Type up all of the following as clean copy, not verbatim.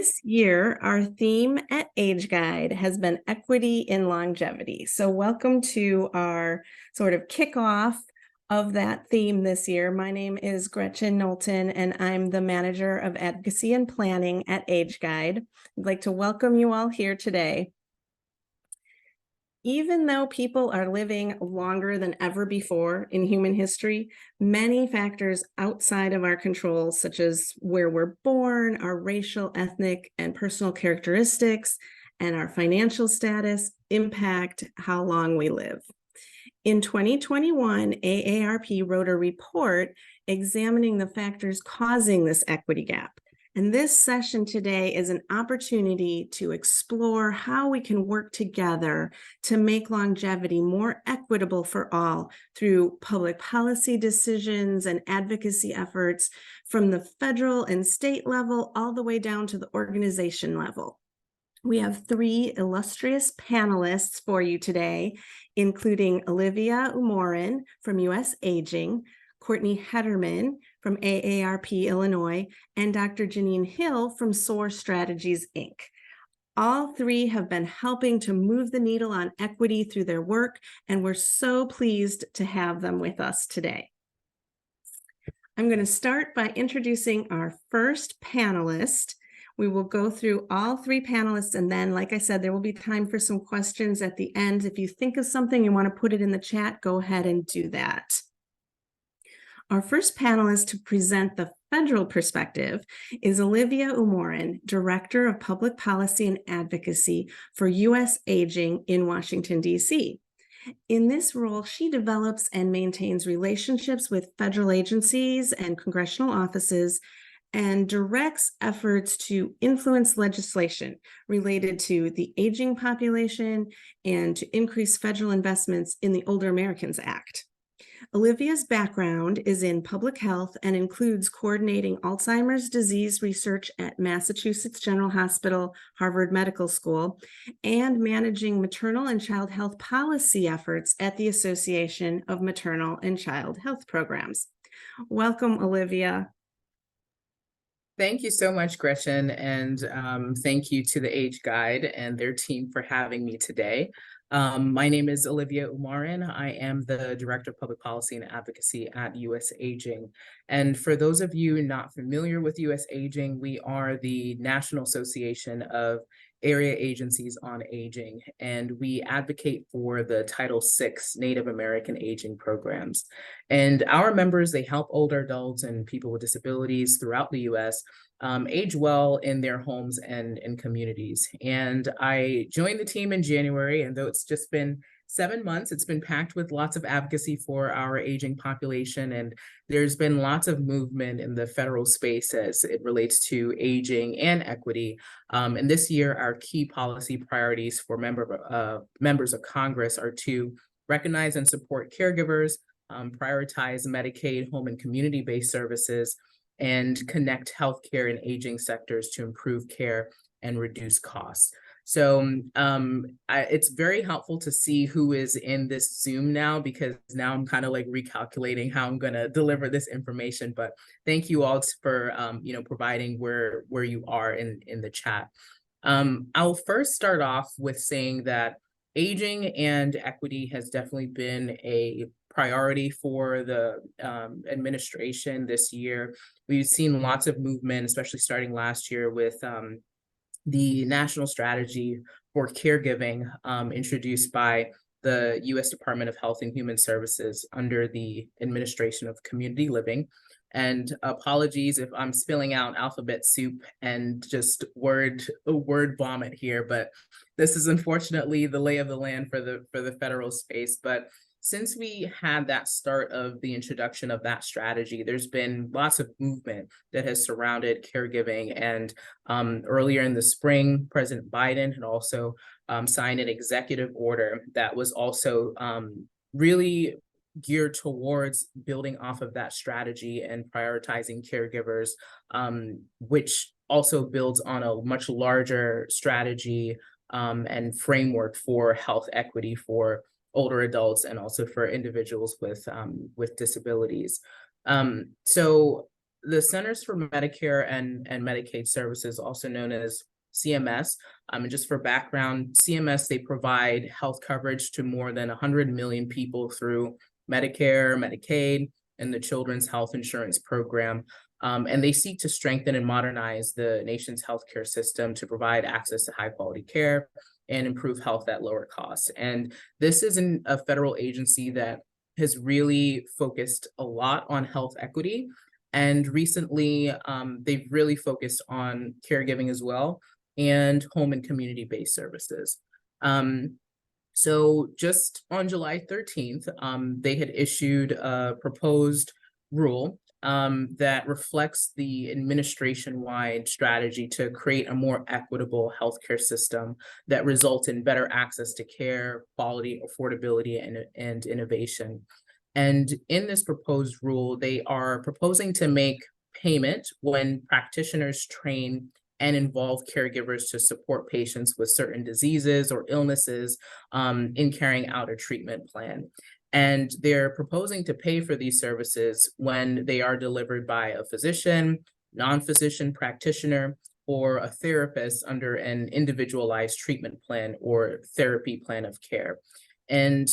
This year, our theme at Age Guide has been equity in longevity. So welcome to our sort of kickoff of that theme this year. My name is Gretchen Knowlton, and I'm the Manager of Advocacy and Planning at Age Guide. I'd like to welcome you all here today. Even though people are living longer than ever before in human history, many factors outside of our control, such as where we're born, our racial, ethnic, and personal characteristics, and our financial status, impact how long we live. In 2021, AARP wrote a report examining the factors causing this equity gap. And this session today is an opportunity to explore how we can work together to make longevity more equitable for all through public policy decisions and advocacy efforts from the federal and state level all the way down to the organization level. We have three illustrious panelists for you today, including Olivia Umorin from US Aging, Courtney Hederman from AARP Illinois, and Dr. Janine Hill from SOAR Strategies, Inc. All three have been helping to move the needle on equity through their work, and we're so pleased to have them with us today. I'm going to start by introducing our first panelist. We will go through all three panelists, and then, like I said, there will be time for some questions at the end. If you think of something you want to put it in the chat, go ahead and do that. Our first panelist to present the federal perspective is Olivia Umorin, Director of Public Policy and Advocacy for US Aging in Washington, D.C. In this role, she develops and maintains relationships with federal agencies and congressional offices and directs efforts to influence legislation related to the aging population and to increase federal investments in the Older Americans Act. Olivia's background is in public health and includes coordinating Alzheimer's disease research at Massachusetts General Hospital, Harvard Medical School, and managing maternal and child health policy efforts at the Association of Maternal and Child Health Programs. Welcome, Olivia. Thank you so much, Gretchen, and thank you to the Age Guide and their team for having me today. My name is Olivia Umorin. I am the Director of Public Policy and Advocacy at US Aging. And for those of you not familiar with US Aging, we are the National Association of Area Agencies on Aging, and we advocate for the Title VI Native American Aging programs. And our members, they help older adults and people with disabilities throughout the US age well in their homes and in communities. And I joined the team in January, and though it's just been 7 months, it's been packed with lots of advocacy for our aging population, and there's been lots of movement in the federal space as it relates to aging and equity. And this year, our key policy priorities for members of Congress are to recognize and support caregivers, prioritize Medicaid, home and community-based services, and connect healthcare and aging sectors to improve care and reduce costs. So it's very helpful to see who is in this Zoom now, because now I'm kind of like recalculating how I'm going to deliver this information. But thank you all for providing where you are in the chat. I'll first start off with saying that aging and equity has definitely been a priority for the administration this year. We've seen lots of movement, especially starting last year with the National Strategy for Caregiving introduced by the U.S. Department of Health and Human Services under the Administration of Community Living. And apologies if I'm spilling out alphabet soup and just word vomit here, but this is unfortunately the lay of the land for the federal space. But since we had that start of the introduction of that strategy, there's been lots of movement that has surrounded caregiving. And earlier in the spring, President Biden had also signed an executive order that was also really geared towards building off of that strategy and prioritizing caregivers, which also builds on a much larger strategy and framework for health equity for older adults and also for individuals with disabilities. So the Centers for Medicare and Medicaid Services, also known as CMS, and just for background, CMS, they provide health coverage to more than 100 million people through Medicare, Medicaid, and the Children's Health Insurance Program. And they seek to strengthen and modernize the nation's healthcare system to provide access to high quality care and improve health at lower costs. And this is a federal agency that has really focused a lot on health equity. And recently, they've really focused on caregiving as well, and home and community-based services. So just on July 13th, they had issued a proposed rule that reflects the administration-wide strategy to create a more equitable healthcare system that results in better access to care, quality, affordability, and innovation. And in this proposed rule, they are proposing to make payment when practitioners train and involve caregivers to support patients with certain diseases or illnesses in carrying out a treatment plan. And they're proposing to pay for these services when they are delivered by a physician, non-physician practitioner, or a therapist under an individualized treatment plan or therapy plan of care. And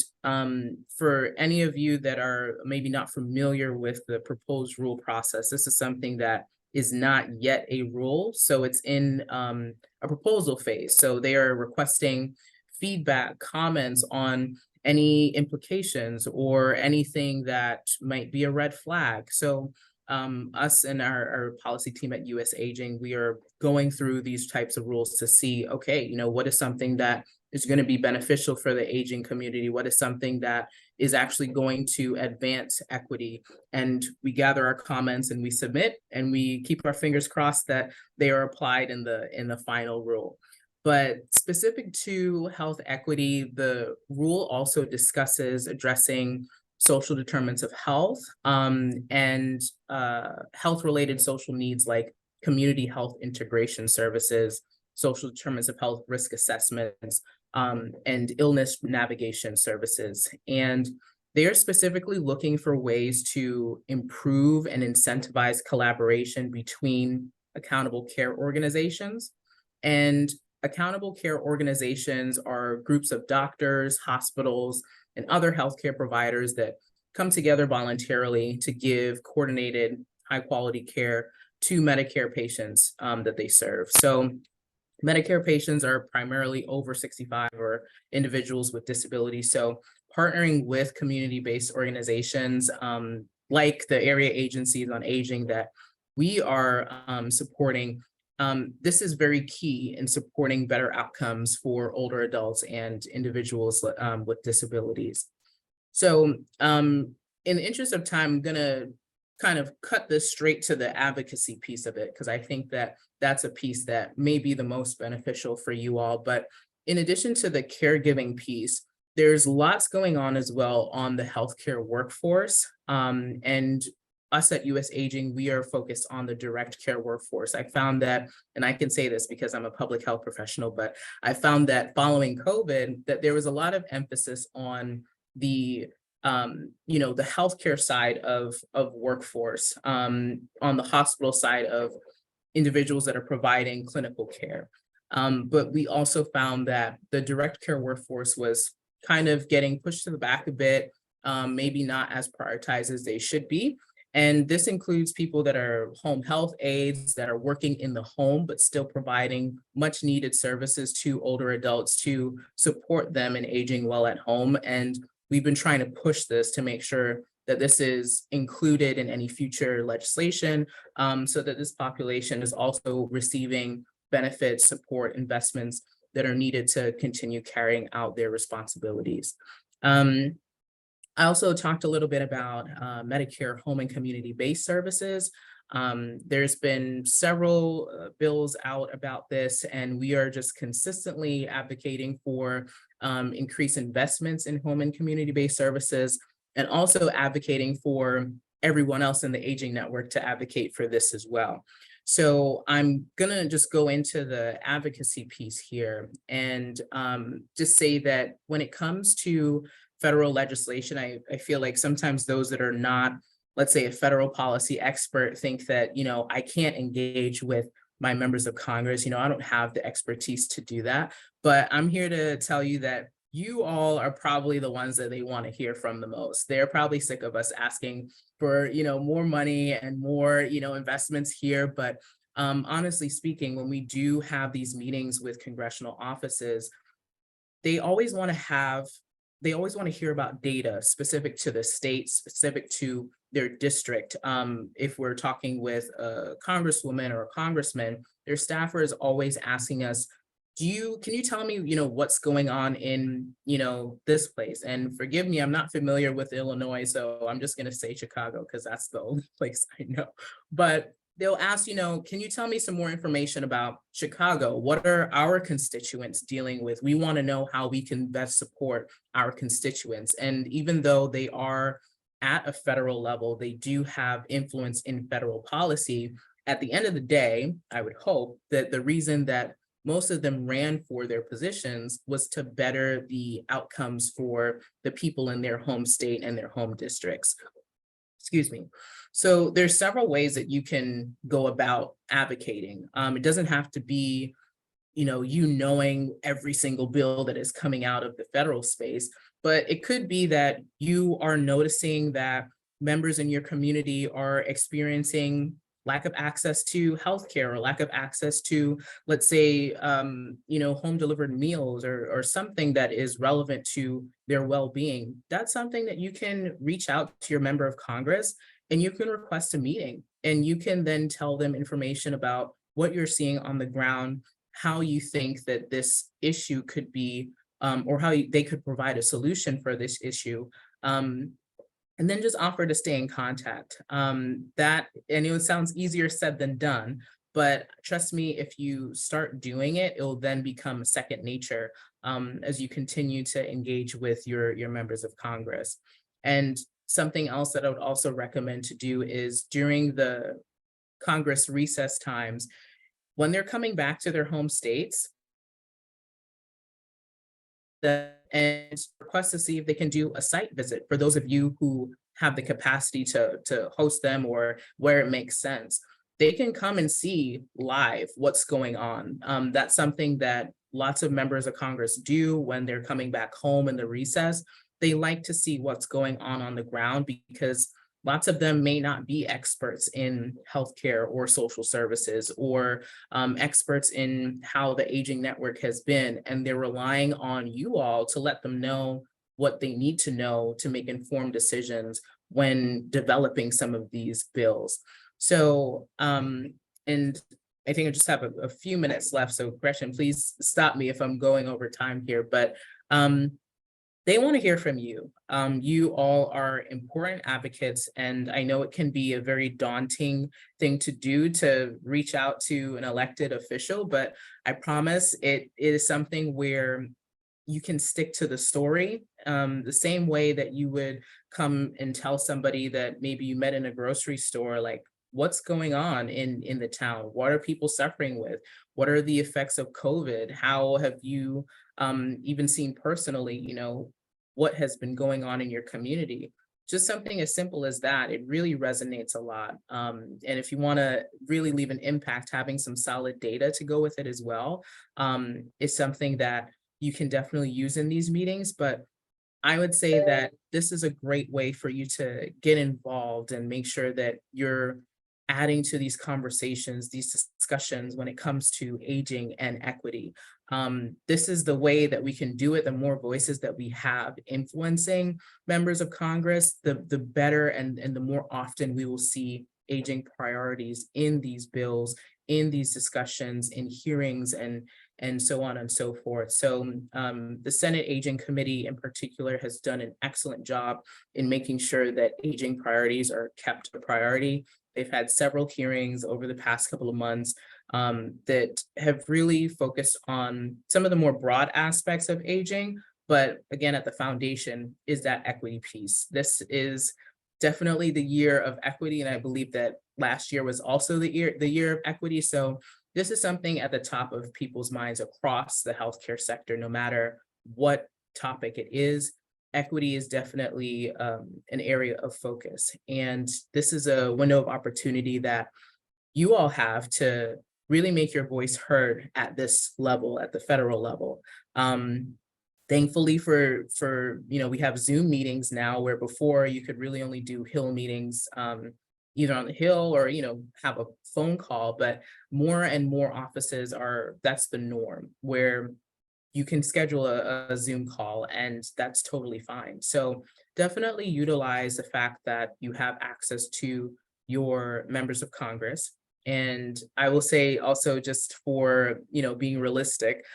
for any of you that are maybe not familiar with the proposed rule process, this is something that is not yet a rule. So it's in a proposal phase. So they are requesting feedback, comments on any implications or anything that might be a red flag. So us and our policy team at US Aging, we are going through these types of rules to see, okay, what is something that is going to be beneficial for the aging community? What is something that is actually going to advance equity? And we gather our comments and we submit, and we keep our fingers crossed that they are applied in the final rule. But specific to health equity, the rule also discusses addressing social determinants of health and health-related social needs like community health integration services, social determinants of health risk assessments, and illness navigation services. And they are specifically looking for ways to improve and incentivize collaboration between accountable care organizations. And accountable care organizations are groups of doctors, hospitals, and other healthcare providers that come together voluntarily to give coordinated, high-quality care to Medicare patients that they serve. So Medicare patients are primarily over 65 or individuals with disabilities. So partnering with community-based organizations like the area agencies on aging that we are supporting, this is very key in supporting better outcomes for older adults and individuals with disabilities. So in the interest of time, I'm gonna kind of cut this straight to the advocacy piece of it, because I think that that's a piece that may be the most beneficial for you all. But in addition to the caregiving piece, there's lots going on as well on the healthcare workforce. And us at US Aging, we are focused on the direct care workforce. I found that, and I can say this because I'm a public health professional, but I found that following COVID, that there was a lot of emphasis on the the healthcare side of workforce, on the hospital side of individuals that are providing clinical care. But we also found that the direct care workforce was kind of getting pushed to the back a bit, maybe not as prioritized as they should be. And this includes people that are home health aides that are working in the home, but still providing much needed services to older adults to support them in aging well at home. And we've been trying to push this to make sure that this is included in any future legislation, so that this population is also receiving benefits, support, investments that are needed to continue carrying out their responsibilities. I also talked a little bit about Medicare home and community-based services. There's been several bills out about this, and we are just consistently advocating for increased investments in home and community-based services, and also advocating for everyone else in the aging network to advocate for this as well. So I'm gonna just go into the advocacy piece here and just say that when it comes to federal legislation, I feel like sometimes those that are not let's say a federal policy expert think that, I can't engage with my members of Congress. I don't have the expertise to do that, but I'm here to tell you that you all are probably the ones that they want to hear from the most. They're probably sick of us asking for, more money and more, investments here. But honestly speaking, when we do have these meetings with congressional offices, they always want to have, they always want to hear about data specific to the state, specific to their district. If we're talking with a congresswoman or a congressman, their staffer is always asking us, can you tell me, what's going on in, this place? And forgive me, I'm not familiar with Illinois, so I'm just going to say Chicago because that's the only place I know. But they'll ask, can you tell me some more information about Chicago? What are our constituents dealing with? We want to know how we can best support our constituents. And even though they are at a federal level, they do have influence in federal policy. At the end of the day, I would hope that the reason that most of them ran for their positions was to better the outcomes for the people in their home state and their home districts. Excuse me. So there's several ways that you can go about advocating. It doesn't have to be, you knowing every single bill that is coming out of the federal space, but it could be that you are noticing that members in your community are experiencing lack of access to healthcare or lack of access to, let's say, home delivered meals or something that is relevant to their well-being. That's something that you can reach out to your member of Congress and you can request a meeting, and you can then tell them information about what you're seeing on the ground, how you think that this issue could be, or how they could provide a solution for this issue. And then just offer to stay in contact. And it sounds easier said than done, but trust me, if you start doing it, it will then become second nature as you continue to engage with your members of Congress. And something else that I would also recommend to do is during the Congress recess times, when they're coming back to their home states, and request to see if they can do a site visit for those of you who have the capacity to host them or where it makes sense. They can come and see live what's going on. That's something that lots of members of Congress do when they're coming back home in the recess. They like to see what's going on the ground because lots of them may not be experts in healthcare or social services or experts in how the aging network has been, and they're relying on you all to let them know what they need to know to make informed decisions when developing some of these bills. So, and I think I just have a few minutes left, so Gretchen, please stop me if I'm going over time here, but they want to hear from you. You all are important advocates, and I know it can be a very daunting thing to do to reach out to an elected official, but I promise it is something where you can stick to the story the same way that you would come and tell somebody that maybe you met in a grocery store, like, what's going on in the town? What are people suffering with? What are the effects of COVID? How have you even seen personally, what has been going on in your community? Just something as simple as that, it really resonates a lot. And if you want to really leave an impact, having some solid data to go with it as well is something that you can definitely use in these meetings. But I would say that this is a great way for you to get involved and make sure that you're adding to these conversations, these discussions when it comes to aging and equity. This is the way that we can do it. The more voices that we have influencing members of Congress, the better and the more often we will see aging priorities in these bills, in these discussions, in hearings, and so on and so forth. So the Senate Aging Committee in particular has done an excellent job in making sure that aging priorities are kept a priority. They've had several hearings over the past couple of months that have really focused on some of the more broad aspects of aging, but again, at the foundation is that equity piece. This is definitely the year of equity, and I believe that last year was also the year of equity. So this is something at the top of people's minds across the healthcare sector, no matter what topic it is. equity is definitely an area of focus. And this is a window of opportunity that you all have to really make your voice heard at this level, at the federal level. Thankfully we have Zoom meetings now, where before you could really only do Hill meetings, either on the Hill or, have a phone call, but more and more offices that's the norm, where you can schedule a Zoom call, and that's totally fine. So definitely utilize the fact that you have access to your members of Congress. And I will say also, just for, being realistic,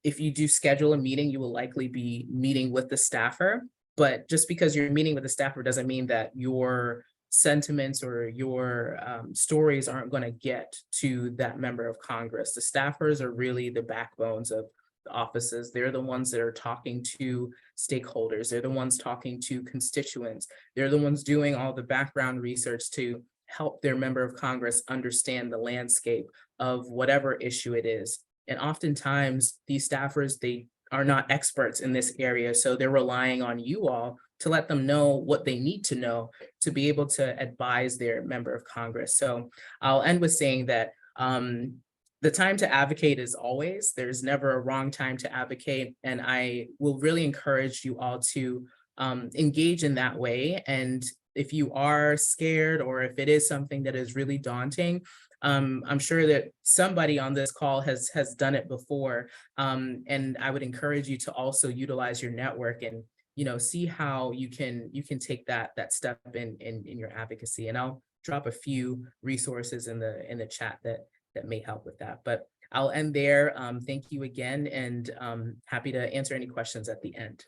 if you do schedule a meeting, you will likely be meeting with the staffer. But just because you're meeting with the staffer doesn't mean that your sentiments or your stories aren't going to get to that member of Congress. The staffers are really the backbones of the offices. They're the ones that are talking to stakeholders. They're the ones talking to constituents. They're the ones doing all the background research to help their member of Congress understand the landscape of whatever issue it is. And oftentimes these staffers, they are not experts in this area. So they're relying on you all to let them know what they need to know to be able to advise their member of Congress. So I'll end with saying that the time to advocate is always. There's never a wrong time to advocate. And I will really encourage you all to engage in that way. And if you are scared, or if it is something that is really daunting, I'm sure that somebody on this call has done it before. And I would encourage you to also utilize your network and see how you can take that step in your advocacy. And I'll drop a few resources in the chat that may help with that. But I'll end there. Thank you again, and happy to answer any questions at the end.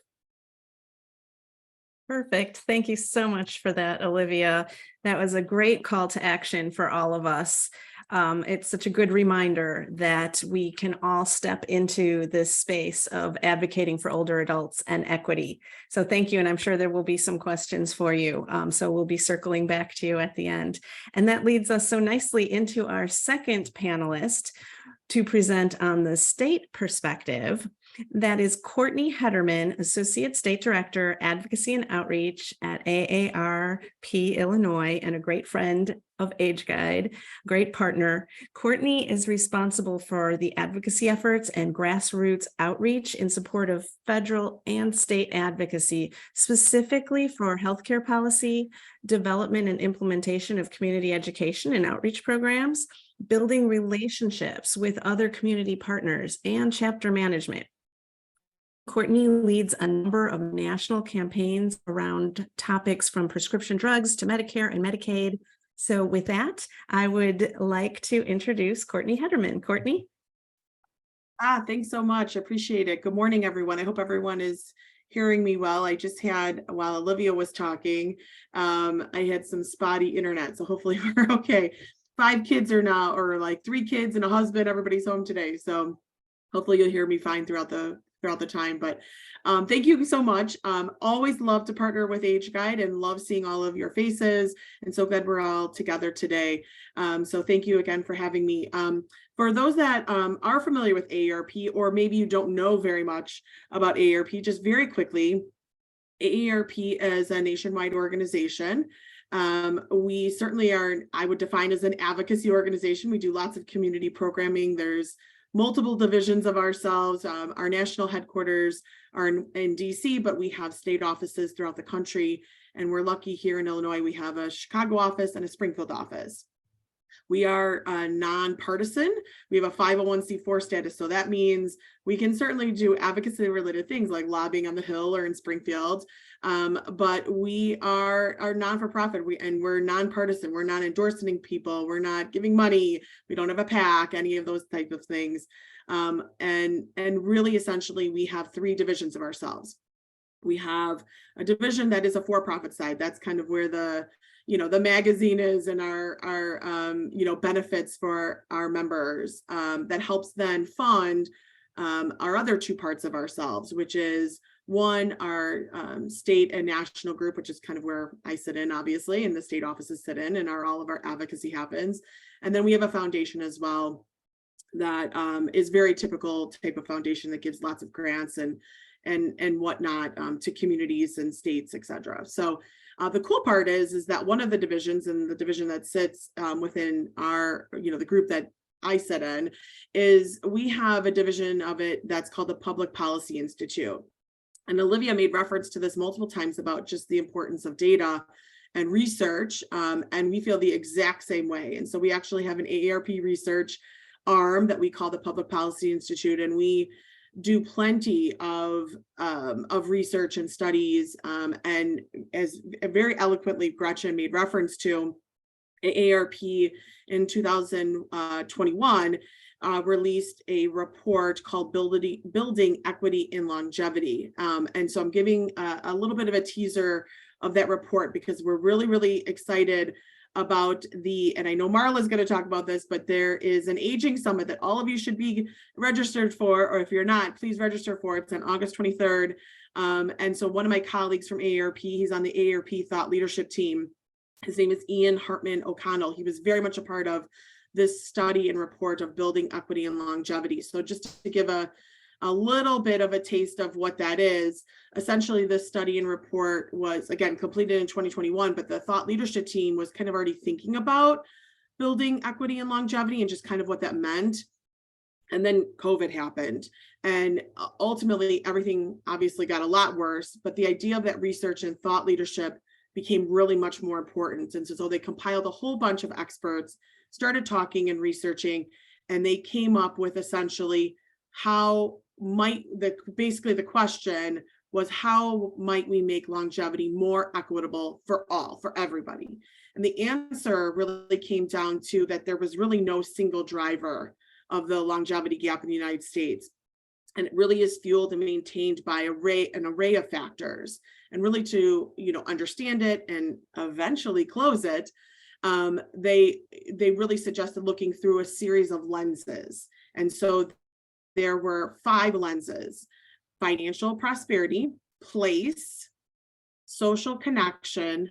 Perfect. Thank you so much for that, Olivia. That was a great call to action for all of us. It's such a good reminder that we can all step into this space of advocating for older adults and equity. So thank you. And I'm sure there will be some questions for you. So we'll be circling back to you at the end. And that leads us so nicely into our second panelist to present on the state perspective. That is Courtney Hederman, Associate State Director, Advocacy and Outreach at AARP Illinois, and a great friend of Age Guide, great partner. Courtney is responsible for the advocacy efforts and grassroots outreach in support of federal and state advocacy, specifically for healthcare policy, development and implementation of community education and outreach programs, building relationships with other community partners, and chapter management. Courtney leads a number of national campaigns around topics from prescription drugs to Medicare and Medicaid. So with that, I would like to introduce Courtney Hederman. Courtney? Thanks so much. Appreciate it. Good morning, everyone. I hope everyone is hearing me well. I just had, while Olivia was talking, I had some spotty internet, so hopefully we're okay. 5 kids are now, or like 3 kids and a husband, everybody's home today. So hopefully you'll hear me fine throughout the time, but thank you so much. Always love to partner with Age Guide and love seeing all of your faces, and so glad we're all together today. So thank you again for having me. For those that are familiar with AARP, or maybe you don't know very much about AARP, just very quickly, AARP is a nationwide organization. We certainly are, I would define as an advocacy organization. We do lots of community programming. There's multiple divisions of ourselves. Our national headquarters are in DC, but we have state offices throughout the country. And we're lucky here in Illinois, we have a Chicago office and a Springfield office. We are nonpartisan. We have a 501c4 status. So that means we can certainly do advocacy related things like lobbying on the Hill or in Springfield. But we are non-for-profit, we're nonpartisan. We're not endorsing people. We're not giving money. We don't have a PAC, any of those type of things. And really, essentially, we have 3 divisions of ourselves. We have a division that is a for-profit side. That's kind of where the magazine is, and our benefits for our members, that helps then fund our other 2 parts of ourselves, which is one, our state and national group, which is kind of where I sit in, obviously, and the state offices sit in, and all of our advocacy happens. And then we have a foundation as well that is very typical type of foundation that gives lots of grants and and whatnot to communities and states, et cetera. So the cool part is that one of the divisions, and the division that sits within our, the group that I sit in, is we have a division of it that's called the Public Policy Institute. And Olivia made reference to this multiple times about just the importance of data and research, and we feel the exact same way. And so we actually have an AARP research arm that we call the Public Policy Institute, and we do plenty of research and studies, and as very eloquently Gretchen made reference to, AARP in 2021 released a report called Building Equity in Longevity. And so I'm giving a little bit of a teaser of that report because we're really, really excited about and I know Marla is going to talk about this, but there is an aging summit that all of you should be registered for, or if you're not, please register for it. It's on August 23rd. And so one of my colleagues from AARP, he's on the AARP Thought Leadership team. His name is Ian Hartman O'Connell. He was very much a part of this study and report of building equity and longevity. So just to give a little bit of a taste of what that is, essentially this study and report was, again, completed in 2021, but the thought leadership team was kind of already thinking about building equity and longevity and just kind of what that meant. And then COVID happened, and ultimately everything obviously got a lot worse, but the idea of that research and thought leadership became really much more important. And so they compiled a whole bunch of experts, started talking and researching, and they came up with essentially basically the question was, how might we make longevity more equitable for everybody? And the answer really came down to that there was really no single driver of the longevity gap in the United States. And it really is fueled and maintained by an array of factors. And really to understand it and eventually close it, they really suggested looking through a series of lenses. And so there were 5 lenses: financial prosperity, place, social connection,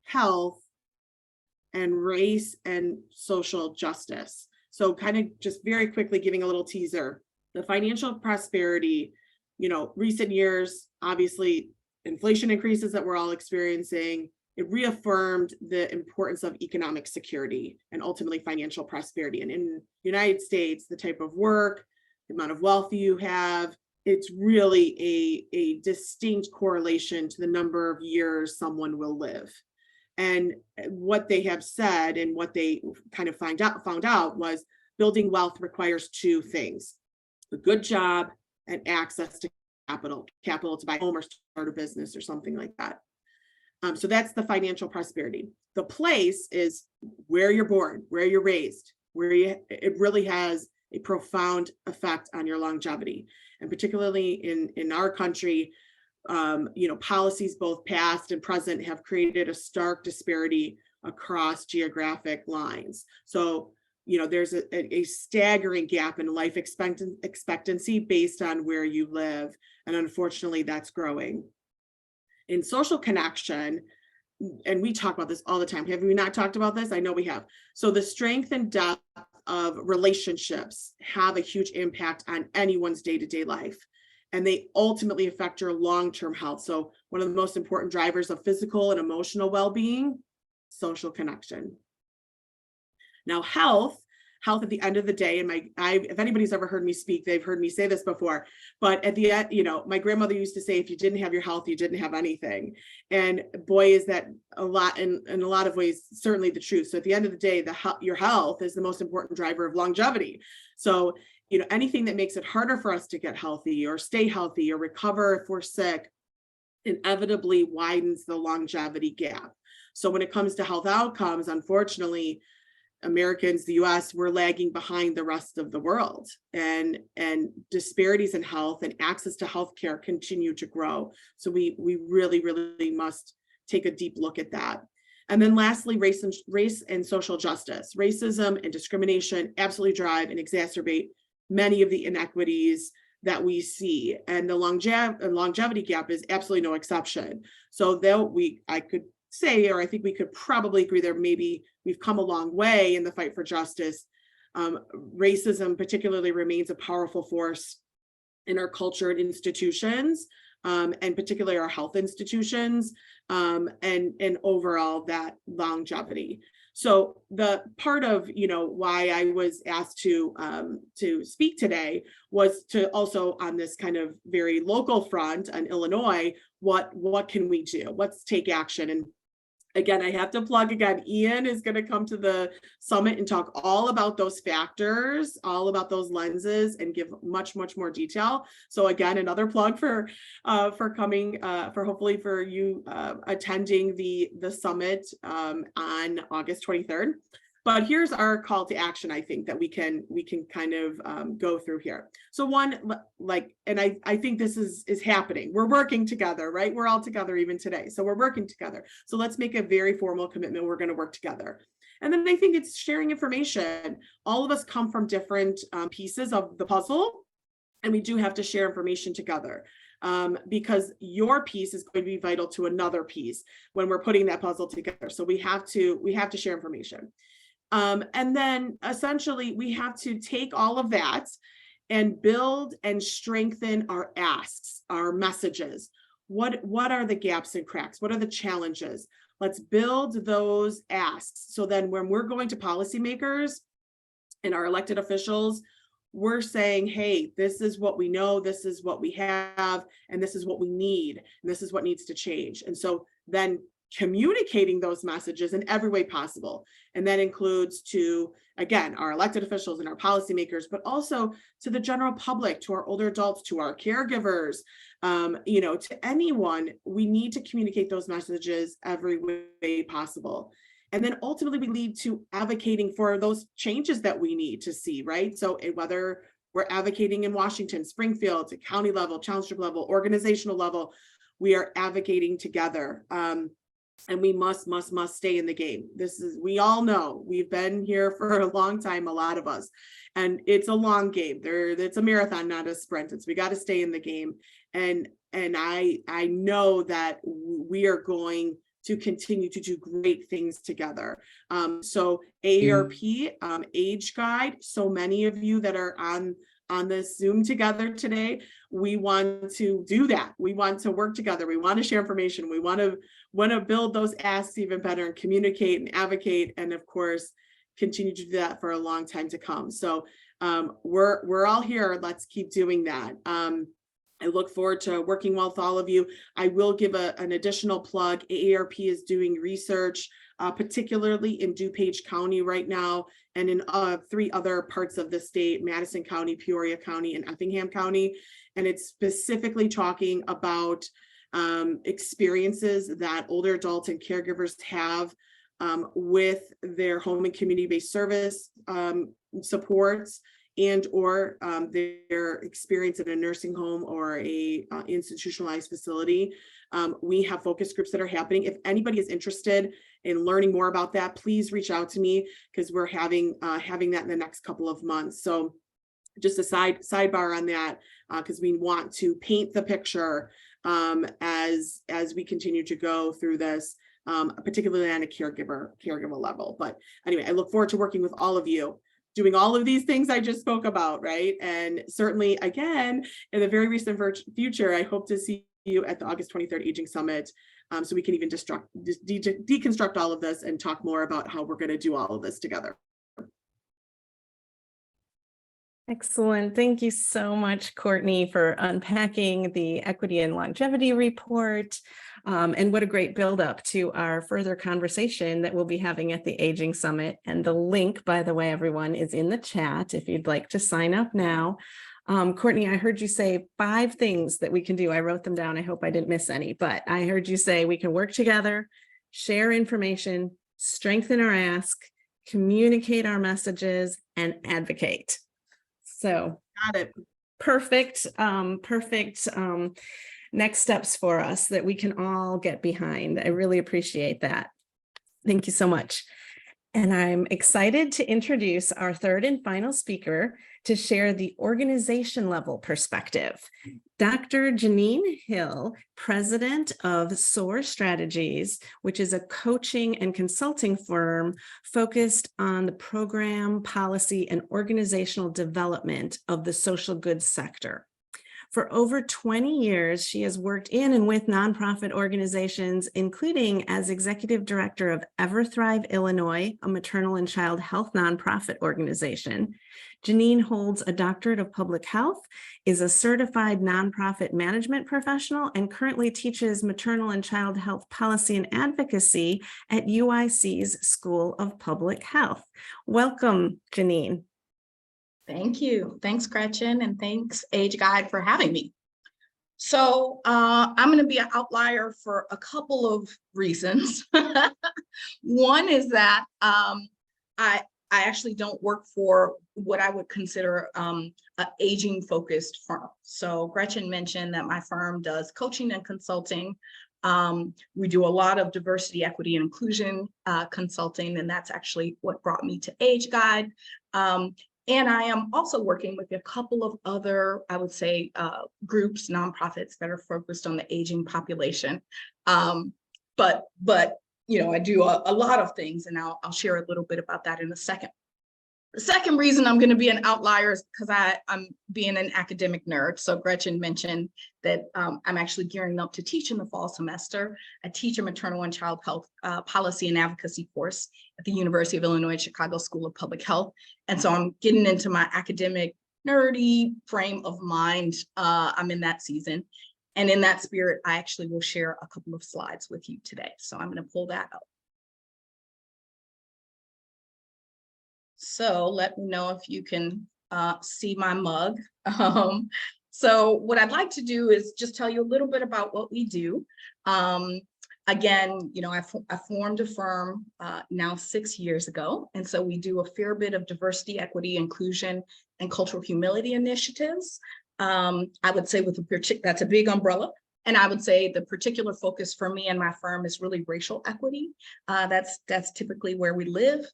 health, and race and social justice. So kind of just very quickly giving a little teaser. The financial prosperity, recent years, obviously inflation increases that we're all experiencing, it reaffirmed the importance of economic security and ultimately financial prosperity. And in the United States, the type of work, the amount of wealth you have, it's really a distinct correlation to the number of years someone will live. And what they have said and what they kind of found out was building wealth requires 2 things: a good job and access to capital to buy a home or start a business or something like that. So that's the financial prosperity. The place is where you're born, where you're raised, it really has a profound effect on your longevity. And particularly in our country, policies both past and present have created a stark disparity across geographic lines. So, there's a staggering gap in life expectancy based on where you live. And unfortunately, that's growing. In social connection, and we talk about this all the time. Have we not talked about this? I know we have. So the strength and depth of relationships have a huge impact on anyone's day-to-day life, and they ultimately affect your long-term health. So one of the most important drivers of physical and emotional well-being, social connection. Now, health at the end of the day, and if anybody's ever heard me speak, they've heard me say this before, but at the end, my grandmother used to say, if you didn't have your health, you didn't have anything. And boy, is that a lot, in a lot of ways, certainly the truth. So at the end of the day, your health is the most important driver of longevity. So, anything that makes it harder for us to get healthy or stay healthy or recover if we're sick inevitably widens the longevity gap. So when it comes to health outcomes, unfortunately, Americans, the US, we're lagging behind the rest of the world, and disparities in health and access to healthcare continue to grow. So we really, really must take a deep look at that. And then lastly, race and social justice. Racism and discrimination absolutely drive and exacerbate many of the inequities that we see, and the longevity gap is absolutely no exception. So I could say, or I think we could probably agree there, maybe we've come a long way in the fight for justice. Racism particularly remains a powerful force in our culture and institutions, and particularly our health institutions, and overall that longevity. So the part of, why I was asked to speak today was to also, on this kind of very local front in Illinois, what can we do? Let's take action. And again, I have to plug again, Ian is going to come to the summit and talk all about those factors, all about those lenses, and give much, much more detail. So again, another plug for coming, for hopefully for you attending the summit on August 23rd. But here's our call to action, I think, that we can kind of go through here. So one, and I think this is happening. We're working together, right? We're all together even today. So we're working together. So let's make a very formal commitment. We're going to work together. And then I think it's sharing information. All of us come from different pieces of the puzzle, and we do have to share information together. Because your piece is going to be vital to another piece when we're putting that puzzle together. So we have to share information. And then essentially we have to take all of that and build and strengthen our asks, our messages. What are the gaps and cracks? What are the challenges? Let's build those asks. So then when we're going to policymakers and our elected officials, we're saying, hey, this is what we know, this is what we have, and this is what we need, and this is what needs to change. And so then communicating those messages in every way possible. And that includes to, again, our elected officials and our policymakers, but also to the general public, to our older adults, to our caregivers, to anyone. We need to communicate those messages every way possible. And then ultimately we lead to advocating for those changes that we need to see, right? So whether we're advocating in Washington, Springfield, to county level, township level, organizational level, we are advocating together. And we must stay in the game. We all know, we've been here for a long time, a lot of us, and it's a long game. It's a marathon, not a sprint. We got to stay in the game. And I know that we are going to continue to do great things together. So AARP, Age Guide, so many of you that are on this Zoom together today, we want to do that. We want to work together. We want to share information. We want to build those asks even better and communicate and advocate, and of course, continue to do that for a long time to come. So we're all here. Let's keep doing that. I look forward to working with all of you. I will give an additional plug. AARP is doing research, particularly in DuPage County right now, and in 3 other parts of the state, Madison County, Peoria County, and Effingham County. And it's specifically talking about experiences that older adults and caregivers have with their home and community-based service supports, and or their experience in a nursing home or a institutionalized facility. We have focus groups that are happening. If anybody is interested in learning more about that, please reach out to me, because we're having that in the next couple of months. So just a sidebar on that, because we want to paint the picture as we continue to go through this, particularly on a caregiver level. But anyway, I look forward to working with all of you, doing all of these things I just spoke about, right? And certainly, again, in the very recent future, I hope to see you at the August 23rd Aging Summit, so we can even deconstruct all of this and talk more about how we're going to do all of this together. Excellent. Thank you so much, Courtney, for unpacking the Equity and Longevity Report. And what a great build up to our further conversation that we'll be having at the Aging Summit. And the link, by the way, everyone, is in the chat if you'd like to sign up now. Courtney, I heard you say 5 things that we can do. I wrote them down. I hope I didn't miss any, but I heard you say we can work together, share information, strengthen our ask, communicate our messages, and advocate. So Got it. Perfect next steps for us that we can all get behind. I really appreciate that. Thank you so much. And I'm excited to introduce our third and final speaker to share the organization level perspective. Dr. Janine Hill, president of SOAR Strategies, which is a coaching and consulting firm focused on the program, policy, and organizational development of the social goods sector. For over 20 years, she has worked in and with nonprofit organizations, including as executive director of EverThrive Illinois, a maternal and child health nonprofit organization. Janine holds a doctorate of public health, is a certified nonprofit management professional, and currently teaches maternal and child health policy and advocacy at UIC's School of Public Health. Welcome, Janine. Thank you. Thanks, Gretchen, and thanks, Age Guide, for having me. So I'm going to be an outlier for a couple of reasons. One is that I actually don't work for what I would consider an aging-focused firm. So Gretchen mentioned that my firm does coaching and consulting. We do a lot of diversity, equity, and inclusion consulting, and that's actually what brought me to Age Guide. And I am also working with a couple of other, I would say, groups, nonprofits that are focused on the aging population. But you know, I do a lot of things, and I'll share a little bit about that in a second. The second reason I'm going to be an outlier is because I'm being an academic nerd. So Gretchen mentioned that I'm actually gearing up to teach in the fall semester. I teach a maternal and child health policy and advocacy course at the University of Illinois Chicago School of Public Health. And so I'm getting into my academic nerdy frame of mind. I'm in that season. And in that spirit, I actually will share a couple of slides with you today. So I'm going to pull that up. So let me know if you can see my mug. So what I'd like to do is just tell you a little bit about what we do. Again, you know, I formed a firm now 6 years ago. And so we do a fair bit of diversity, equity, inclusion, and cultural humility initiatives. I would say that's a big umbrella. And I would say the particular focus for me and my firm is really racial equity. That's typically where we live.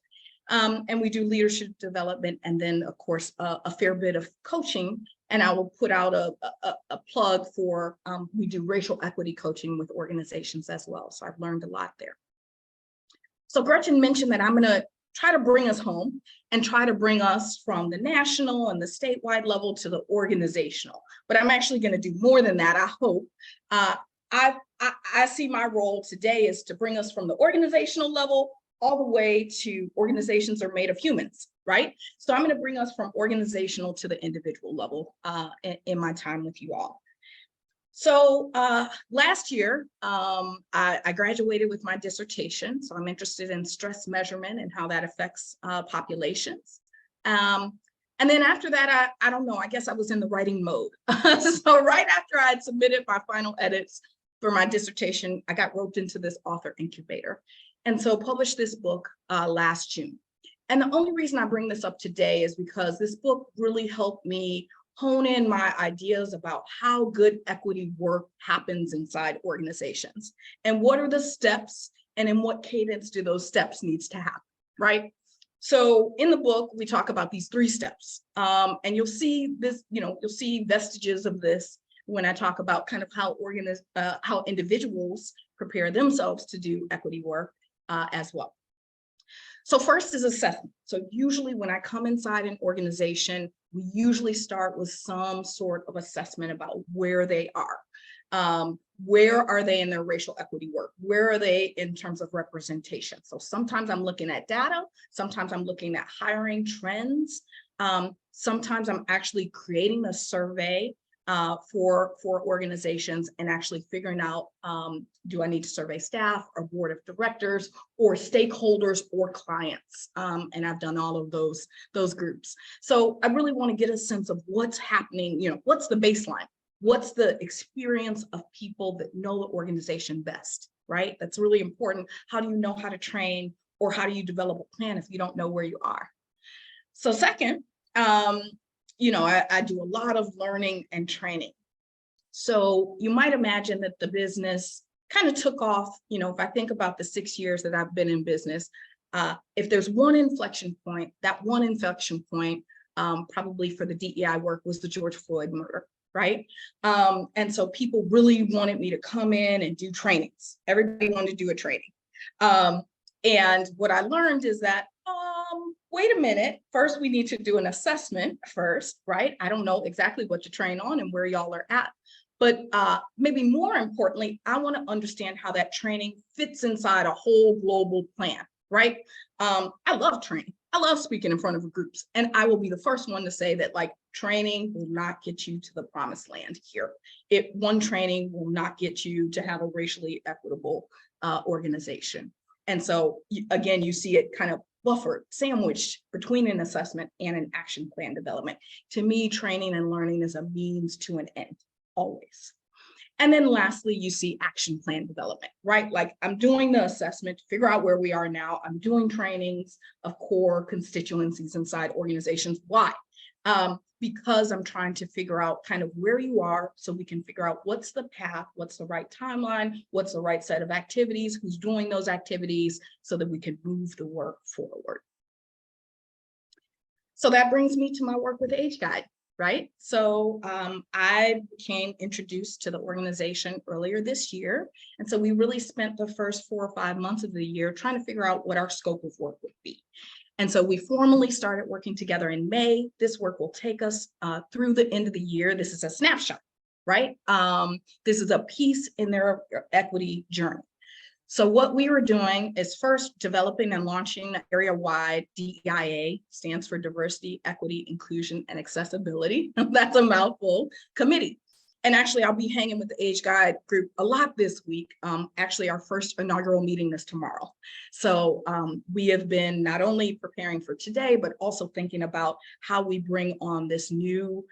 And we do leadership development, and then, of course, a fair bit of coaching. And I will put out a plug for, we do racial equity coaching with organizations as well. So I've learned a lot there. So Gretchen mentioned that I'm going to try to bring us home and try to bring us from the national and the statewide level to the organizational. But I'm actually going to do more than that, I hope. I see my role today is to bring us from the organizational level all the way to organizations are made of humans, right? So I'm going to bring us from organizational to the individual level in my time with you all. So last year, I graduated with my dissertation. So I'm interested in stress measurement and how that affects populations. And then after that, I don't know, I guess I was in the writing mode. So right after I had submitted my final edits for my dissertation, I got roped into this author incubator. And so published this book last June. And the only reason I bring this up today is because this book really helped me hone in my ideas about how good equity work happens inside organizations and what are the steps and in what cadence do those steps needs to happen, right? So in the book, we talk about these 3 steps, and you'll see this, you know, you'll see vestiges of this when I talk about kind of how individuals prepare themselves to do equity work as well. So first is assessment. So usually when I come inside an organization, we usually start with some sort of assessment about where they are. Where are they in their racial equity work? Where are they in terms of representation? So sometimes I'm looking at data. Sometimes I'm looking at hiring trends. Sometimes I'm actually creating a survey for organizations and actually figuring out, do I need to survey staff or board of directors or stakeholders or clients? And I've done all of those groups. So I really want to get a sense of what's happening, you know, what's the baseline? What's the experience of people that know the organization best, right? That's really important. How do you know how to train, or how do you develop a plan if you don't know where you are? So second, you know, I do a lot of learning and training. So you might imagine that the business kind of took off, you know, if I think about the 6 years that I've been in business, if there's one inflection point, that one inflection point probably for the DEI work was the George Floyd murder, right? And so people really wanted me to come in and do trainings. Everybody wanted to do a training. And what I learned is that wait a minute, first we need to do an assessment first, right? I don't know exactly what to train on and where y'all are at. But maybe more importantly, I want to understand how that training fits inside a whole global plan, right? I love training. I love speaking in front of groups. And I will be the first one to say that like training will not get you to the promised land here. One training will not get you to have a racially equitable organization. And so again, you see it kind of buffered, sandwiched between an assessment and an action plan development. To me, training and learning is a means to an end, always. And then lastly, you see action plan development, right? Like I'm doing the assessment to figure out where we are now. I'm doing trainings of core constituencies inside organizations. Why? Because I'm trying to figure out kind of where you are so we can figure out what's the path, what's the right timeline, what's the right set of activities, who's doing those activities so that we can move the work forward. So that brings me to my work with Age Guide, right? So I became introduced to the organization earlier this year. And so we really spent the first 4 or 5 months of the year trying to figure out what our scope of work would be. And so we formally started working together in May. This work will take us through the end of the year. This is a snapshot, right? This is a piece in their equity journey. So what we were doing is first developing and launching an area-wide DEIA, stands for Diversity, Equity, Inclusion, and Accessibility. That's a mouthful, committee. And actually, I'll be hanging with the Age Guide group a lot this week. Actually, our first inaugural meeting is tomorrow. So we have been not only preparing for today, but also thinking about how we bring on this new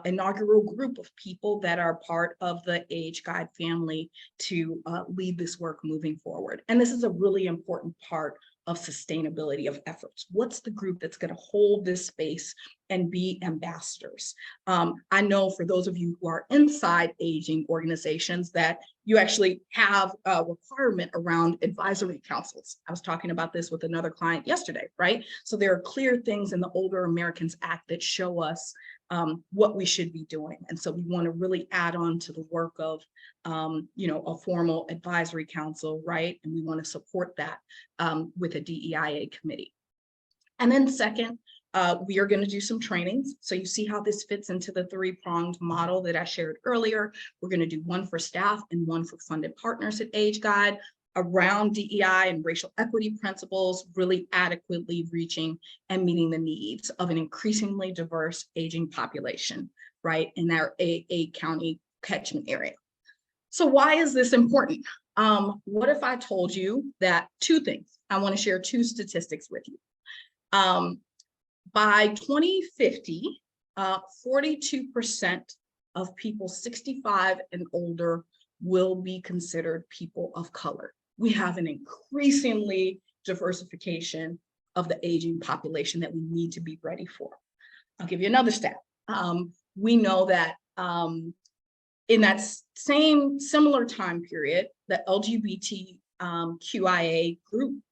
inaugural group of people that are part of the Age Guide family to lead this work moving forward. And this is a really important part of sustainability of efforts. What's the group that's going to hold this space and be ambassadors? I know for those of you who are inside aging organizations that you actually have a requirement around advisory councils. I was talking about this with another client yesterday, right? So there are clear things in the Older Americans Act that show us what we should be doing. And so we want to really add on to the work of, a formal advisory council, right? And we want to support that with a DEIA committee. And then second, we are going to do some trainings. So you see how this fits into the 3-pronged model that I shared earlier. We're going to do one for staff and one for funded partners at Age Guide around DEI and racial equity principles, really adequately reaching and meeting the needs of an increasingly diverse aging population, right, in our A County catchment area. So why is this important? What if I told you that 2 things? I want to share 2 statistics with you. By 2050, 42% of people 65 and older will be considered people of color. We have an increasingly diversification of the aging population that we need to be ready for. I'll give you another stat. We know that in that similar time period, the LGBTQIA group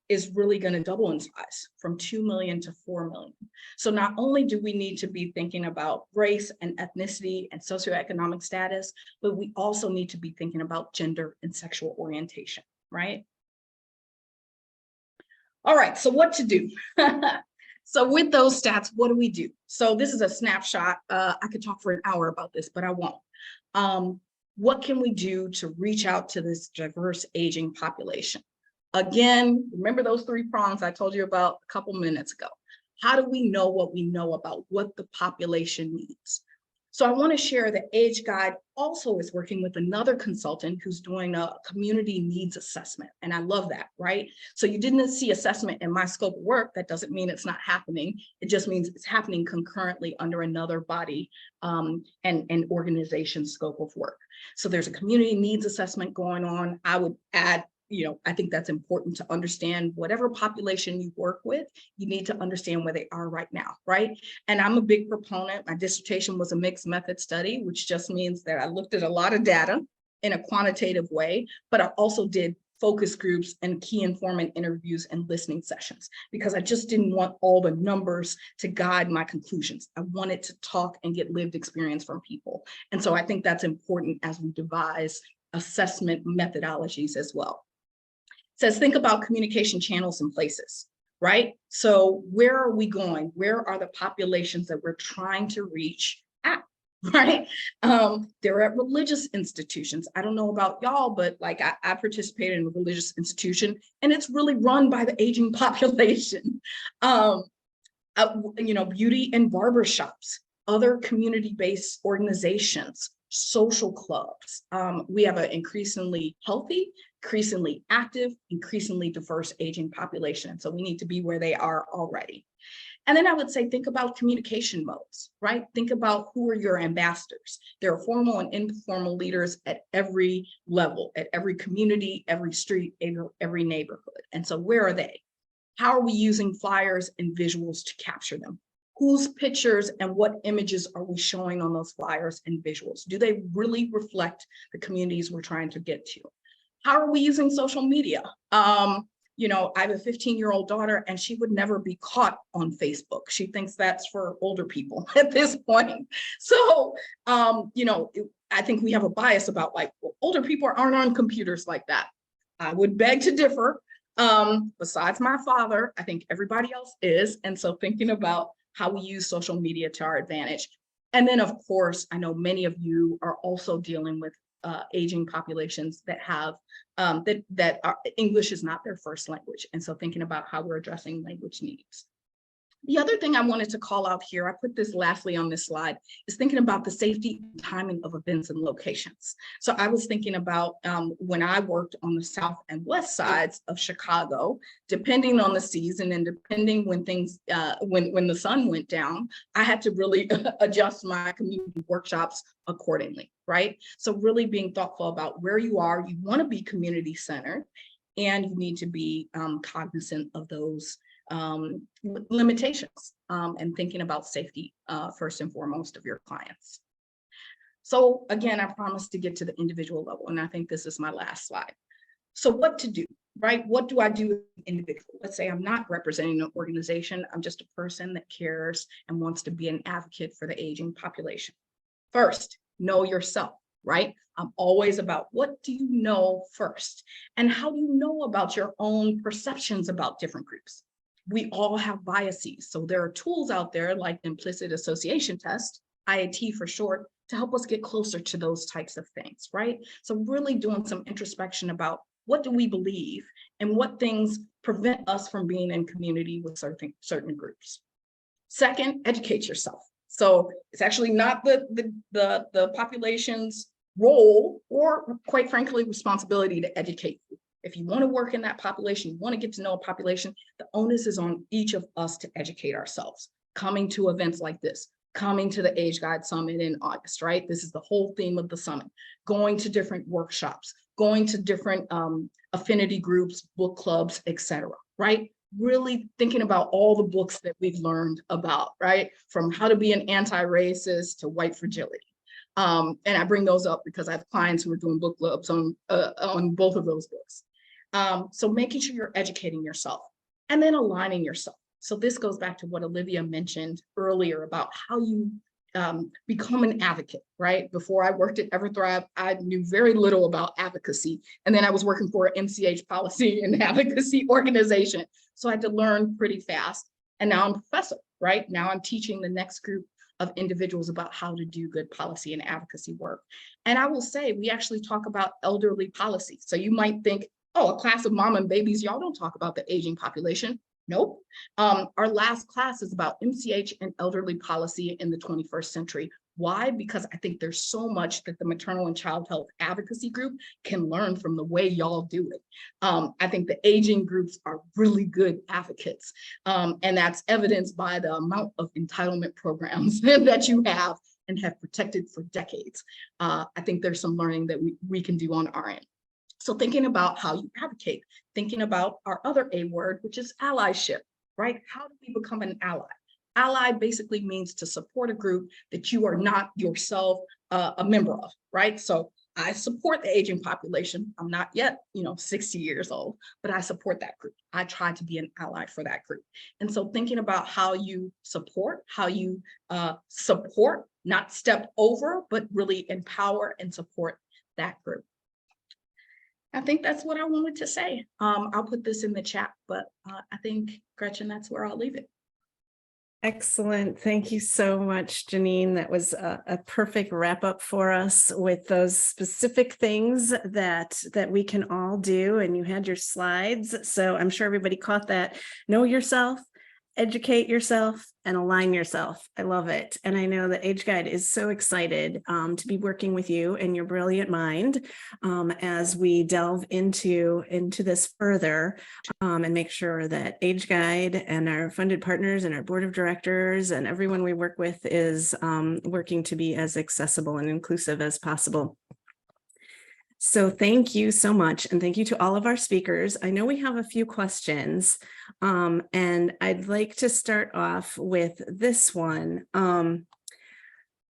is really going to double in size from 2 million to 4 million. So not only do we need to be thinking about race and ethnicity and socioeconomic status, but we also need to be thinking about gender and sexual orientation, right? All right, so what to do? So with those stats, what do we do? So this is a snapshot. I could talk for an hour about this, but I won't. What can we do to reach out to this diverse aging population? Again, remember those 3 prongs I told you about a couple minutes ago. How do we know what we know about what the population needs? So I want to share that Age Guide also is working with another consultant who's doing a community needs assessment. And I love that, right? So you didn't see assessment in my scope of work. That doesn't mean it's not happening. It just means it's happening concurrently under another body and organization scope of work. So there's a community needs assessment going on. I would add, I think that's important to understand whatever population you work with, you need to understand where they are right now, right? And I'm a big proponent. My dissertation was a mixed method study, which just means that I looked at a lot of data in a quantitative way, but I also did focus groups and key informant interviews and listening sessions, because I just didn't want all the numbers to guide my conclusions. I wanted to talk and get lived experience from people. And so I think that's important as we devise assessment methodologies as well. Says, think about communication channels and places, right? So where are we going? Where are the populations that we're trying to reach at? Right? They're at religious institutions. I don't know about y'all, but like I participated in a religious institution and it's really run by the aging population. Beauty and barber shops, other community-based organizations, social clubs. We have an increasingly healthy, increasingly active, increasingly diverse aging population. So we need to be where they are already. And then I would say, think about communication modes, right? Think about who are your ambassadors. There are formal and informal leaders at every level, at every community, every street, every neighborhood. And so where are they? How are we using flyers and visuals to capture them? Whose pictures and what images are we showing on those flyers and visuals? Do they really reflect the communities we're trying to get to? How are we using social media? I have a 15-year-old daughter and she would never be caught on Facebook. She thinks that's for older people at this point. So, I think we have a bias about older people aren't on computers like that. I would beg to differ. Besides my father, I think everybody else is. And so thinking about how we use social media to our advantage. And then of course, I know many of you are also dealing with aging populations that have that are, English is not their first language. And so thinking about how we're addressing language needs. The other thing I wanted to call out here, I put this lastly on this slide, is thinking about the safety and timing of events and locations. So I was thinking about when I worked on the south and west sides of Chicago, depending on the season and depending when things, when the sun went down, I had to really adjust my community workshops accordingly, right? So really being thoughtful about where you are, you want to be community centered, and you need to be cognizant of those limitations and thinking about safety first and foremost of your clients. So again, I promised to get to the individual level, and I think this is my last slide. So what to do, right? What do I do as an individual? Let's say I'm not representing an organization. I'm just a person that cares and wants to be an advocate for the aging population. First, know yourself, right? I'm always about what do you know first? And how do you know about your own perceptions about different groups? We all have biases. So there are tools out there like implicit association test, IAT for short, to help us get closer to those types of things, right? So really doing some introspection about what do we believe and what things prevent us from being in community with certain groups. Second, educate yourself. So it's actually not the population's role or quite frankly, responsibility to educate you. If you want to work in that population, you want to get to know a population, the onus is on each of us to educate ourselves. Coming to events like this, coming to the Age Guide Summit in August, right? This is the whole theme of the summit. Going to different workshops, going to different affinity groups, book clubs, etc. Right? Really thinking about all the books that we've learned about, right? From How to Be an Anti-Racist to White Fragility. And I bring those up because I have clients who are doing book clubs on both of those books. So making sure you're educating yourself and then aligning yourself. So this goes back to what Olivia mentioned earlier about how you become an advocate, right? Before I worked at EverThrive, I knew very little about advocacy. And then I was working for an MCH policy and advocacy organization. So I had to learn pretty fast. And now I'm a professor, right? Now I'm teaching the next group of individuals about how to do good policy and advocacy work. And I will say, we actually talk about elderly policy. So you might think, oh, a class of mom and babies, y'all don't talk about the aging population. Nope. Our last class is about MCH and elderly policy in the 21st century. Why? Because I think there's so much that the maternal and child health advocacy group can learn from the way y'all do it. I think the aging groups are really good advocates. And that's evidenced by the amount of entitlement programs that you have and have protected for decades. I think there's some learning that we can do on our end. So thinking about how you advocate, thinking about our other A word, which is allyship, right? How do we become an ally? Ally basically means to support a group that you are not yourself a member of, right? So I support the aging population. I'm not yet, 60 years old, but I support that group. I try to be an ally for that group. And so thinking about how you support, not step over, but really empower and support that group. I think that's what I wanted to say. I'll put this in the chat, but I think, Gretchen, that's where I'll leave it. Excellent. Thank you so much, Janine. That was a perfect wrap up for us with those specific things that we can all do. And you had your slides. So I'm sure everybody caught that. Know yourself, educate yourself, and align yourself. I love it. And I know that Age Guide is so excited to be working with you and your brilliant mind as we delve into this further and make sure that Age Guide and our funded partners and our board of directors and everyone we work with is working to be as accessible and inclusive as possible. So thank you so much. And thank you to all of our speakers. I know we have a few questions and I'd like to start off with this one.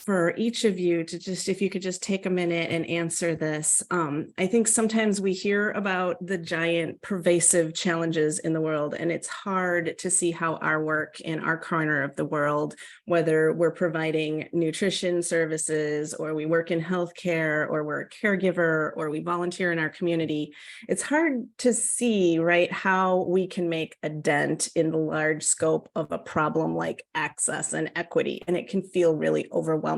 For each of you to just, if you could just take a minute and answer this. I think sometimes we hear about the giant pervasive challenges in the world, and it's hard to see how our work in our corner of the world, whether we're providing nutrition services or we work in healthcare or we're a caregiver or we volunteer in our community, it's hard to see, right, how we can make a dent in the large scope of a problem like access and equity, and it can feel really overwhelming.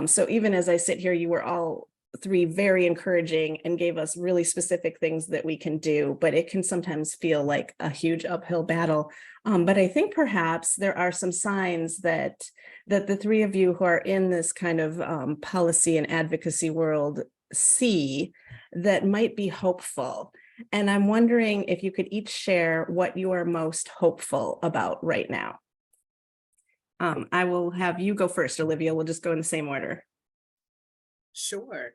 So even as I sit here, you were all three very encouraging and gave us really specific things that we can do, but it can sometimes feel like a huge uphill battle. But I think perhaps there are some signs that the three of you who are in this kind of policy and advocacy world see that might be hopeful. And I'm wondering if you could each share what you are most hopeful about right now. I will have you go first, Olivia. We'll just go in the same order. Sure.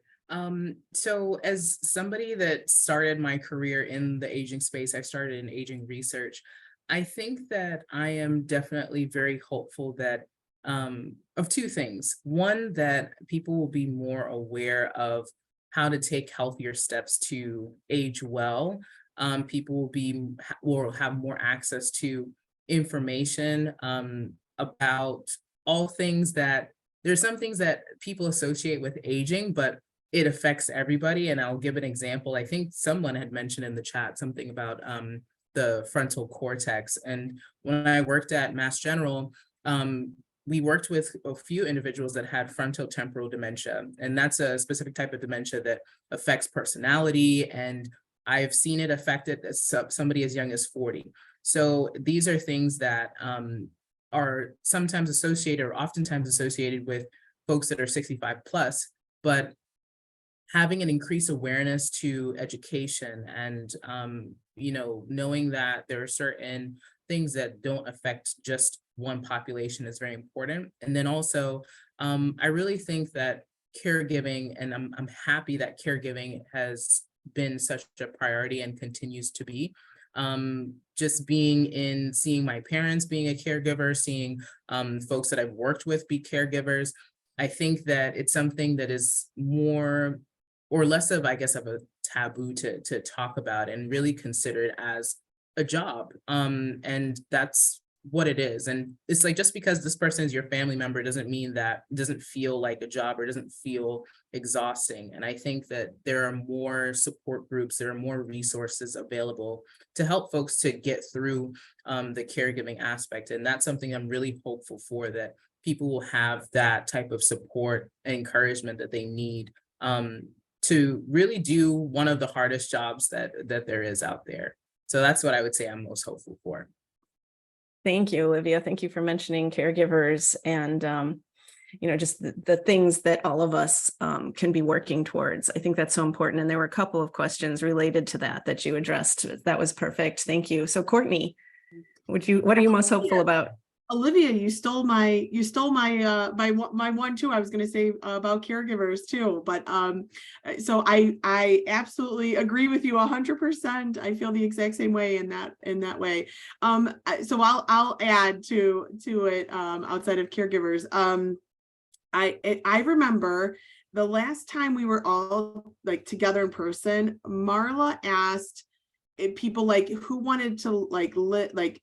So as somebody that started my career in the aging space, I started in aging research. I think that I am definitely very hopeful that of two things. One, that people will be more aware of how to take healthier steps to age well. People will have more access to information about all things that there's some things that people associate with aging, but it affects everybody. And I'll give an example. I think someone had mentioned in the chat something about the frontal cortex. And when I worked at Mass General, we worked with a few individuals that had frontotemporal dementia. And that's a specific type of dementia that affects personality. And I've seen it affected somebody as young as 40. So these are things that are sometimes associated or oftentimes associated with folks that are 65 plus, but having an increased awareness to education and, knowing that there are certain things that don't affect just one population is very important. And then also, I really think that caregiving, and I'm happy that caregiving has been such a priority and continues to be. Just seeing my parents being a caregiver, seeing folks that I've worked with be caregivers, I think that it's something that is more or less of, I guess, of a taboo to talk about and really consider it as a job. And that's what it is. And it's like, just because this person is your family member doesn't mean that it doesn't feel like a job or doesn't feel exhausting. And I think that there are more support groups, there are more resources available to help folks to get through the caregiving aspect. And that's something I'm really hopeful for, that people will have that type of support and encouragement that they need to really do one of the hardest jobs that there is out there. So that's what I would say I'm most hopeful for. Thank you, Olivia. Thank you for mentioning caregivers and, just the things that all of us can be working towards. I think that's so important. And there were a couple of questions related to that you addressed. That was perfect. Thank you. So Courtney, what are you most hopeful about? Olivia, you stole my one too. I was going to say about caregivers too, but so I absolutely agree with you 100%. I feel the exact same way in that way. So I'll add to it outside of caregivers. I remember the last time we were all like together in person, Marla asked people like who wanted to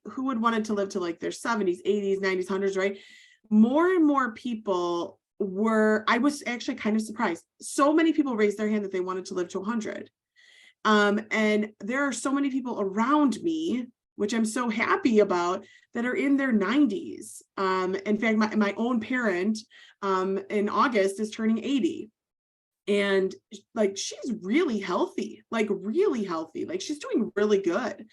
who would wanted to live to like their 70s, 80s, 90s, 100s, right? More and more people I was actually kind of surprised. So many people raised their hand that they wanted to live to 100. And there are so many people around me, which I'm so happy about, that are in their 90s. In fact, my own parent in August is turning 80. And like, she's really healthy, like she's doing really good.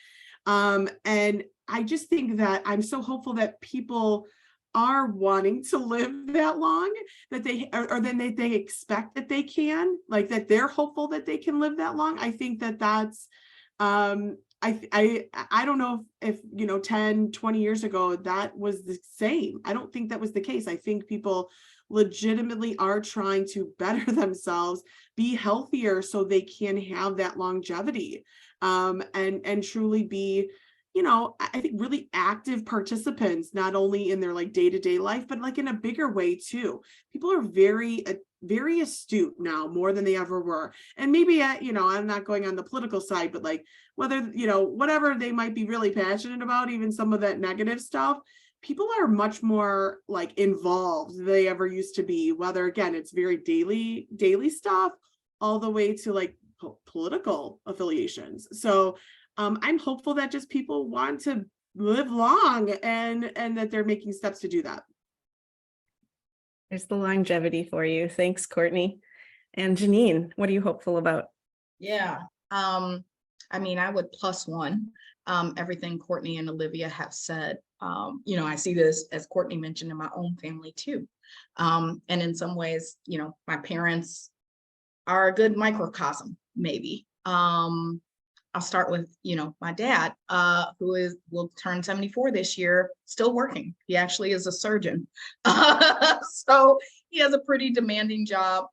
And I just think that I'm so hopeful that people are wanting to live that long, that they or then they expect that they can, like that they're hopeful that they can live that long. I think that that's I don't know if 10, 20 years ago that was the same. I don't think that was the case. I think people legitimately are trying to better themselves, be healthier so they can have that longevity, and truly be, I think really active participants, not only in their like day-to-day life, but like in a bigger way too. People are very astute now, more than they ever were. And maybe, I'm not going on the political side, but like whether, whatever they might be really passionate about, even some of that negative stuff, people are much more like involved than they ever used to be, whether again, it's very daily stuff, all the way to like political affiliations. So I'm hopeful that just people want to live long and that they're making steps to do that. There's the longevity for you. Thanks, Courtney. And Janine, what are you hopeful about? Yeah. I mean, I would +1 everything Courtney and Olivia have said. I see this, as Courtney mentioned, in my own family too. And in some ways, my parents are a good microcosm, maybe. I'll start with, my dad, who will turn 74 this year, still working. He actually is a surgeon. So he has a pretty demanding job.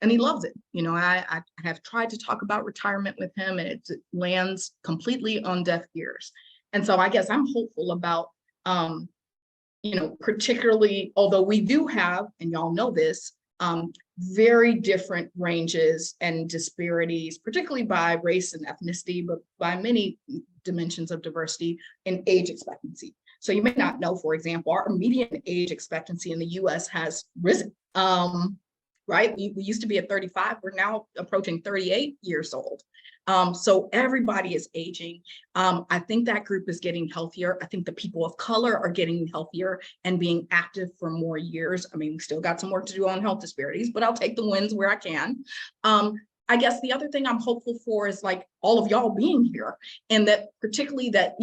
And he loves it. I have tried to talk about retirement with him, and it lands completely on deaf ears. And so I guess I'm hopeful about, particularly, although we do have, and y'all know this, very different ranges and disparities, particularly by race and ethnicity, but by many dimensions of diversity in age expectancy. So you may not know, for example, our median age expectancy in the US has risen. Right? We used to be at 35. We're now approaching 38 years old. So everybody is aging. I think that group is getting healthier. I think the people of color are getting healthier and being active for more years. I mean, we still got some work to do on health disparities, but I'll take the wins where I can. I guess the other thing I'm hopeful for is like all of y'all being here, and that particularly that,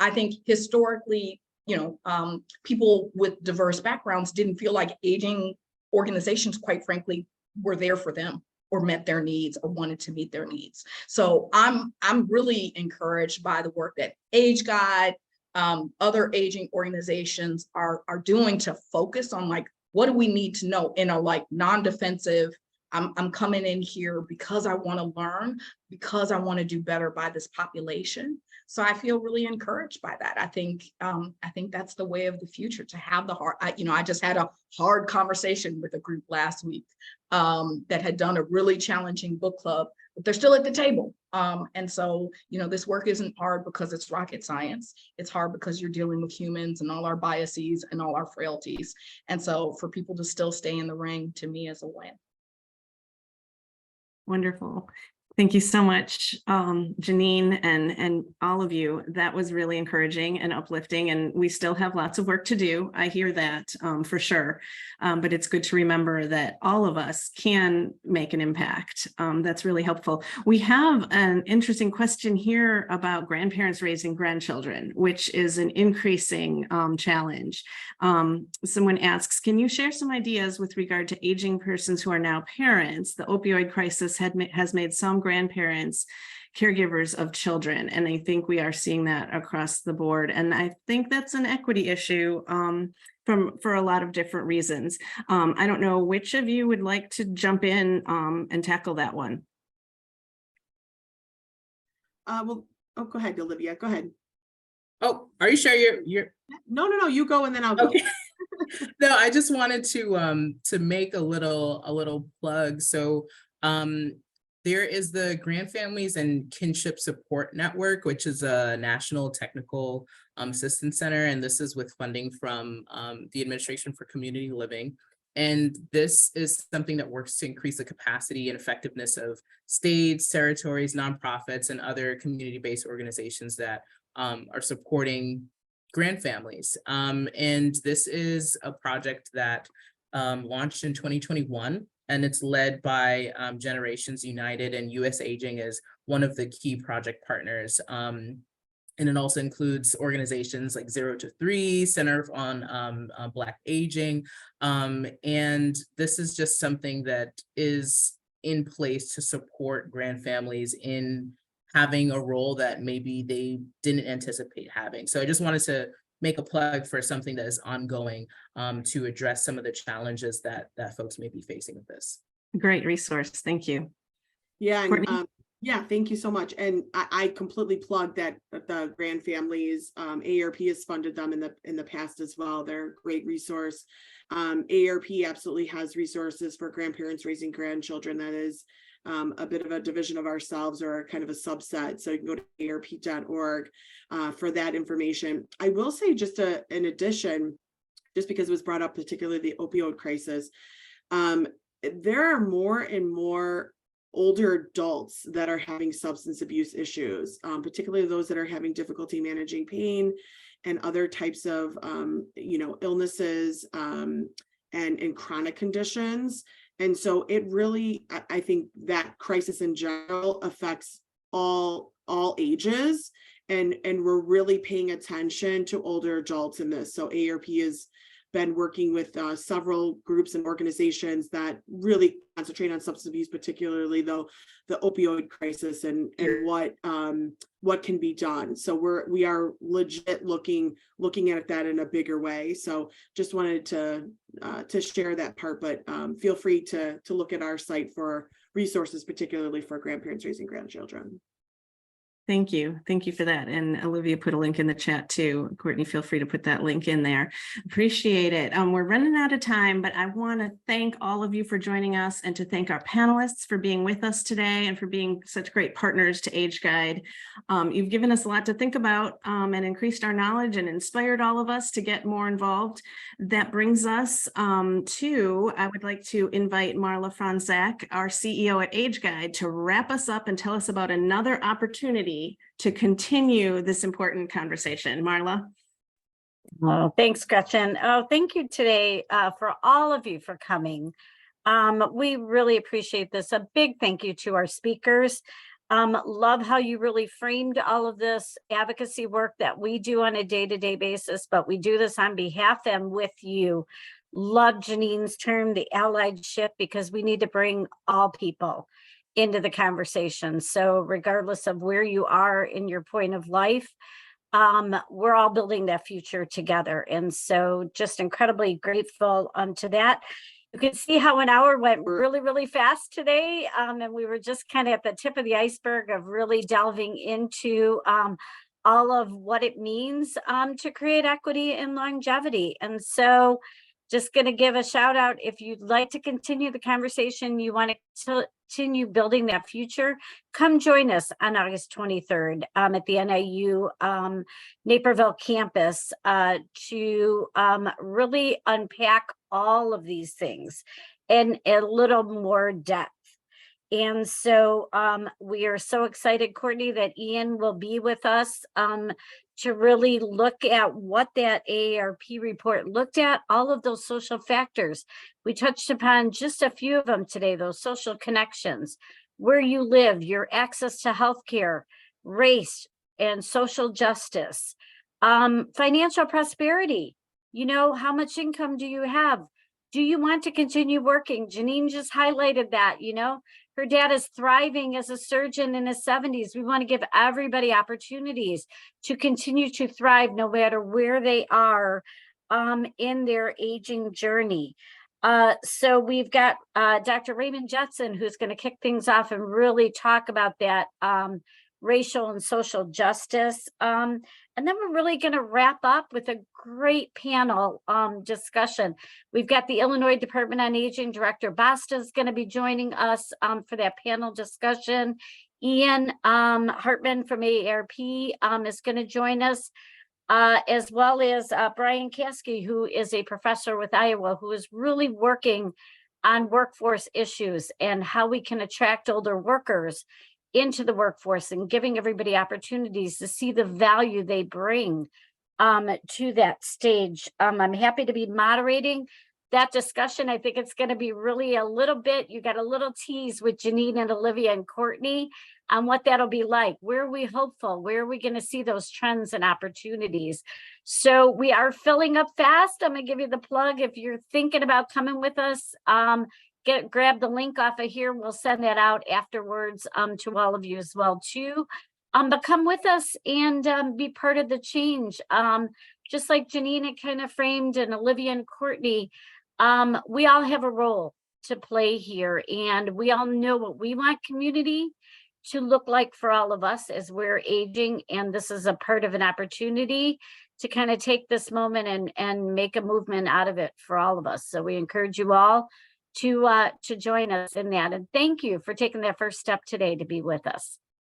I think historically, people with diverse backgrounds didn't feel like aging organizations, quite frankly, were there for them or met their needs or wanted to meet their needs. So I'm really encouraged by the work that Age Guide, other aging organizations are doing to focus on like, what do we need to know in a like non-defensive, I'm coming in here because I want to learn, because I want to do better by this population. So I feel really encouraged by that. I think that's the way of the future, to have the hard, I just had a hard conversation with a group last week that had done a really challenging book club, but they're still at the table. And so, this work isn't hard because it's rocket science. It's hard because you're dealing with humans and all our biases and all our frailties. And so for people to still stay in the ring, to me, is a win. Wonderful. Thank you so much, Janine, and all of you. That was really encouraging and uplifting, and we still have lots of work to do. I hear that for sure, but it's good to remember that all of us can make an impact. That's really helpful. We have an interesting question here about grandparents raising grandchildren, which is an increasing challenge. Someone asks, can you share some ideas with regard to aging persons who are now parents? The opioid crisis has made some grandparents caregivers of children, and I think we are seeing that across the board. And I think that's an equity issue for a lot of different reasons. I don't know which of you would like to jump in and tackle that one. Go ahead, Olivia. Go ahead. Oh, are you sure you're? No, you go and then I'll go. Okay. No, I just wanted to make a little plug. So there is the Grand Families and Kinship Support Network, which is a national technical assistance center, and this is with funding from the Administration for Community Living. And this is something that works to increase the capacity and effectiveness of states, territories, nonprofits, and other community-based organizations that are supporting grant families. And this is a project that launched in 2021, and it's led by Generations United, and US Aging is one of the key project partners. And it also includes organizations like 0 to 3, Center on Black Aging. And this is just something that is in place to support grant families in having a role that maybe they didn't anticipate having. So I just wanted to make a plug for something that is ongoing to address some of the challenges that folks may be facing with this. Great resource. Thank you. Yeah, Courtney? and yeah, thank you so much. And I completely plug that the Grand Families, AARP has funded them in the past as well. They're a great resource. AARP absolutely has resources for grandparents raising grandchildren. That is a bit of a division of ourselves, or kind of a subset. So you can go to aarp.org for that information. I will say, just in addition, just because it was brought up, particularly the opioid crisis, there are more and more older adults that are having substance abuse issues, particularly those that are having difficulty managing pain and other types of, illnesses and chronic conditions. And so it really, I think that crisis in general affects all ages, and we're really paying attention to older adults in this. So AARP has been working with several groups and organizations that really concentrate on substance abuse, particularly though the opioid crisis and what can be done. So we are legit looking at that in a bigger way. So just wanted to share that part, but feel free to look at our site for resources, particularly for grandparents raising grandchildren. Thank you. Thank you for that. And Olivia put a link in the chat too. Courtney, feel free to put that link in there. Appreciate it. We're running out of time, but I want to thank all of you for joining us, and to thank our panelists for being with us today and for being such great partners to Age Guide. You've given us a lot to think about and increased our knowledge and inspired all of us to get more involved. That brings us to, I would like to invite Marla Franzak, our CEO at Age Guide, to wrap us up and tell us about another opportunity to continue this important conversation. Marla. Oh, thanks, Gretchen. Oh, thank you today for all of you for coming. We really appreciate this. A big thank you to our speakers. Love how you really framed all of this advocacy work that we do on a day-to-day basis, but we do this on behalf and with you. Love Janine's term, the allyship, because we need to bring all people into the conversation. So regardless of where you are in your point of life, we're all building that future together. And so just incredibly grateful to that. You can see how an hour went really, really fast today. And we were just kind of at the tip of the iceberg of really delving into all of what it means to create equity and longevity. And so just going to give a shout out. If you'd like to continue the conversation, you want to continue building that future, come join us on August 23rd at the NIU Naperville campus to really unpack all of these things in a little more depth. And so we are so excited, Courtney, that Ian will be with us to really look at what that AARP report looked at, all of those social factors. We touched upon just a few of them today, those social connections, where you live, your access to healthcare, race and social justice, financial prosperity. You know, how much income do you have? Do you want to continue working? Janine just highlighted that, you know, her dad is thriving as a surgeon in his 70s. We want to give everybody opportunities to continue to thrive no matter where they are in their aging journey. So we've got Dr. Raymond Jetson, who's going to kick things off and really talk about that racial and social justice. And then we're really going to wrap up with a great panel discussion. We've got the Illinois Department on Aging Director Basta is going to be joining us for that panel discussion. Ian Hartman from AARP is going to join us. as well as Brian Caskey, who is a professor with Iowa, who is really working on workforce issues and how we can attract older workers into the workforce and giving everybody opportunities to see the value they bring to that stage. I'm happy to be moderating that discussion. I think it's going to be really a little bit, you got a little tease with Janine and Olivia and Courtney on what that'll be like. Where are we hopeful? Where are we going to see those trends and opportunities? So we are filling up fast. I'm going to give you the plug. If you're thinking about coming with us, grab the link off of here. We'll send that out afterwards to all of you as well too. But come with us and be part of the change. Just like Janine had kind of framed and Olivia and Courtney, we all have a role to play here, and we all know what we want community to look like for all of us as we're aging. And this is a part of an opportunity to kind of take this moment and make a movement out of it for all of us. So we encourage you all to join us in that. And thank you for taking that first step today to be with us.